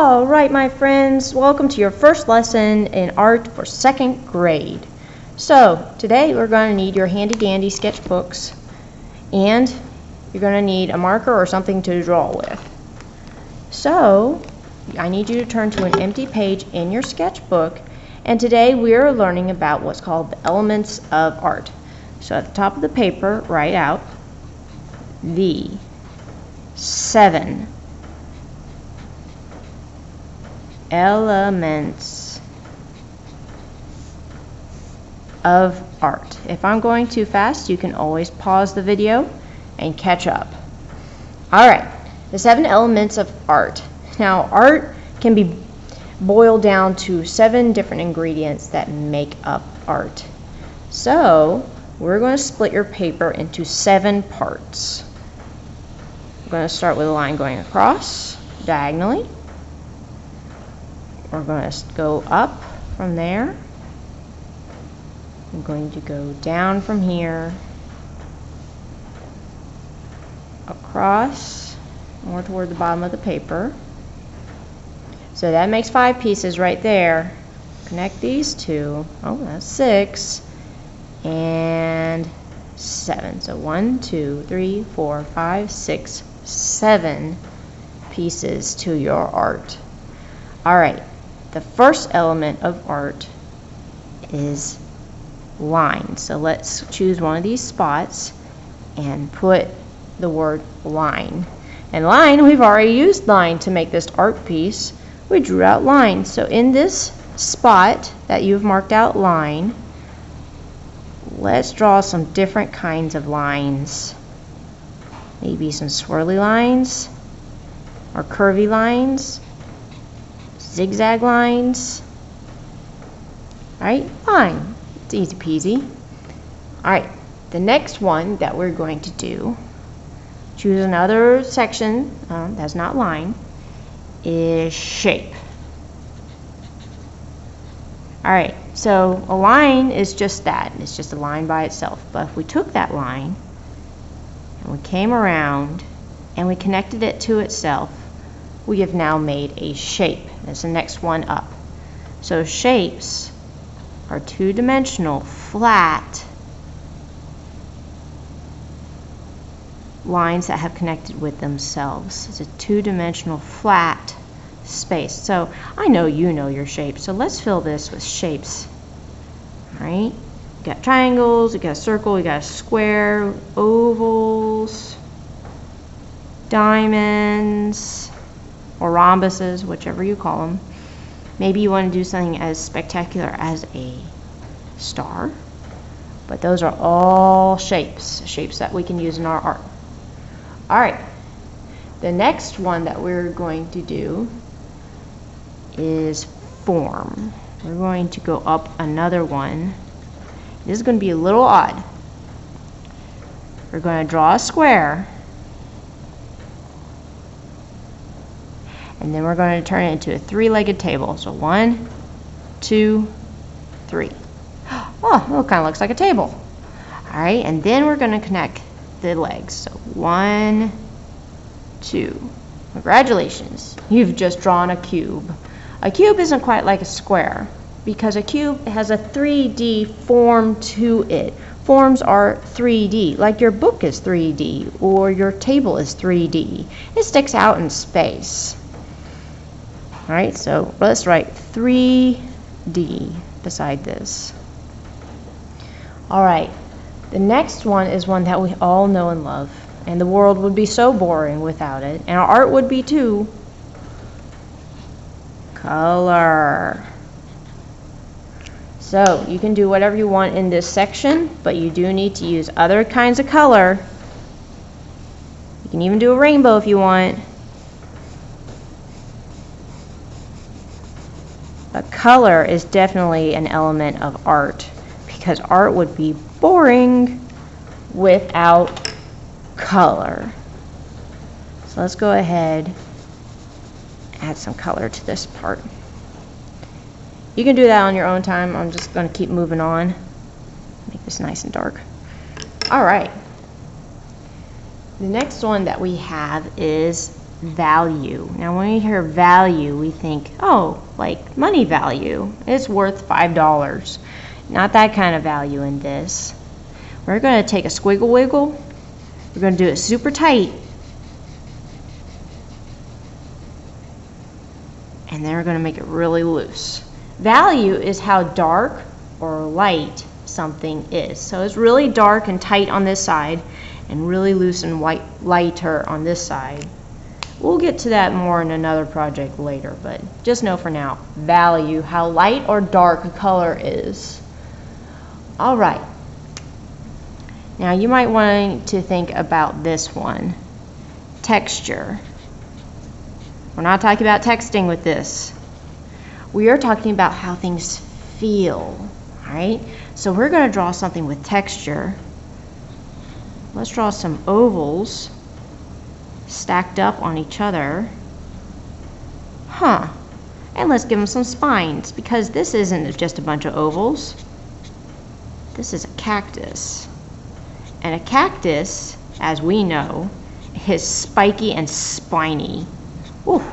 All right, my friends, welcome to your first lesson in art for second grade. So today we're going to need your handy dandy sketchbooks, and you're going to need a marker or something to draw with. So I need you to turn to an empty page in your sketchbook, and today we're learning about what's called the elements of art. So at the top of the paper, write out the 7 elements of art. If I'm going too fast, you can always pause the video and catch up. Alright, the 7 elements of art. Now, art can be boiled down to 7 different ingredients that make up art. So, we're going to split your paper into 7 parts. We're going to start with a line going across, diagonally. We're going to go up from there. I'm going to go down from here, across, more toward the bottom of the paper. So that makes 5 pieces right there. Connect these two. Oh, that's 6 and 7. So 1, 2, 3, 4, 5, 6, 7 pieces to your art. All right. The first element of art is line. So let's choose one of these spots and put the word line. And line, we've already used line to make this art piece. We drew out line. So in this spot that you've marked out line, let's draw some different kinds of lines. Maybe some swirly lines or curvy lines. Zigzag lines. Alright, fine. It's easy peasy. Alright, the next one that we're going to do, choose another section that's not line, is shape. Alright, so a line is just that. It's just a line by itself. But if we took that line and we came around and we connected it to itself, we have now made a shape. That's the next one up. So shapes are two-dimensional, flat lines that have connected with themselves. It's a two-dimensional, flat space. So I know you know your shapes, so let's fill this with shapes. All right? You got triangles, you got a circle, you got a square, ovals, diamonds, or rhombuses, whichever you call them. Maybe you want to do something as spectacular as a star, but those are all shapes that we can use in our art. Alright, the next one that we're going to do is form. We're going to go up another one. This is going to be a little odd. We're going to draw a square, and then we're going to turn it into a 3-legged table. So 1, 2, 3. Oh, it kind of looks like a table. All right, and then we're going to connect the legs. So 1, 2. Congratulations, you've just drawn a cube. A cube isn't quite like a square because a cube has a 3D form to it. Forms are 3D, like your book is 3D or your table is 3D. It sticks out in space. Alright, so let's write 3D beside this. Alright, the next one is one that we all know and love, and the world would be so boring without it, and our art would be too. Color. So, you can do whatever you want in this section, but you do need to use other kinds of color. You can even do a rainbow if you want. But color is definitely an element of art because art would be boring without color. So let's go ahead and add some color to this part. You can do that on your own time. I'm just going to keep moving on. Make this nice and dark. All right. The next one that we have is value. Now when we hear value, we think, oh, like money value. It's worth $5. Not that kind of value in this. We're going to take a squiggle wiggle. We're going to do it super tight. And then we're going to make it really loose. Value is how dark or light something is. So it's really dark and tight on this side and really loose and lighter on this side. We'll get to that more in another project later, but just know for now, value, how light or dark a color is. All right. Now you might want to think about this one, texture. We're not talking about texting with this. We are talking about how things feel, all right? So we're going to draw something with texture. Let's draw some ovals stacked up on each other. And let's give them some spines, because this isn't just a bunch of ovals. This is a cactus. And a cactus, as we know, is spiky and spiny. Ooh,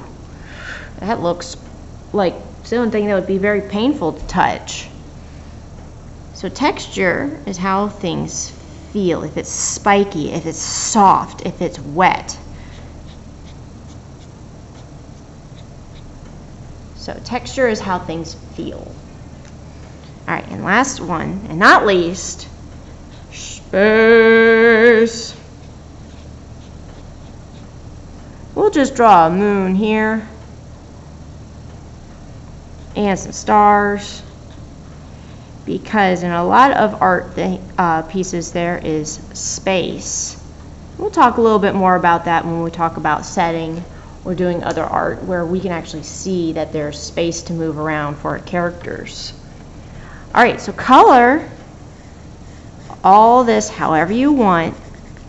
that looks like something that would be very painful to touch. So texture is how things feel, if it's spiky, if it's soft, if it's wet. So texture is how things feel. All right, and last one, and not least, space. We'll just draw a moon here and some stars, because in a lot of art pieces there is space. We'll talk a little bit more about that when we talk about setting or doing other art where we can actually see that there's space to move around for our characters. All right, so color all this however you want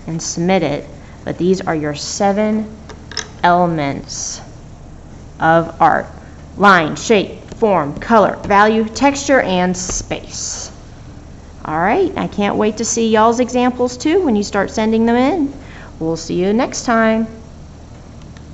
and submit it, but these are your 7 elements of art: line, shape, form, color, value, texture, and space. All right, I can't wait to see y'all's examples too when you start sending them in. We'll see you next time.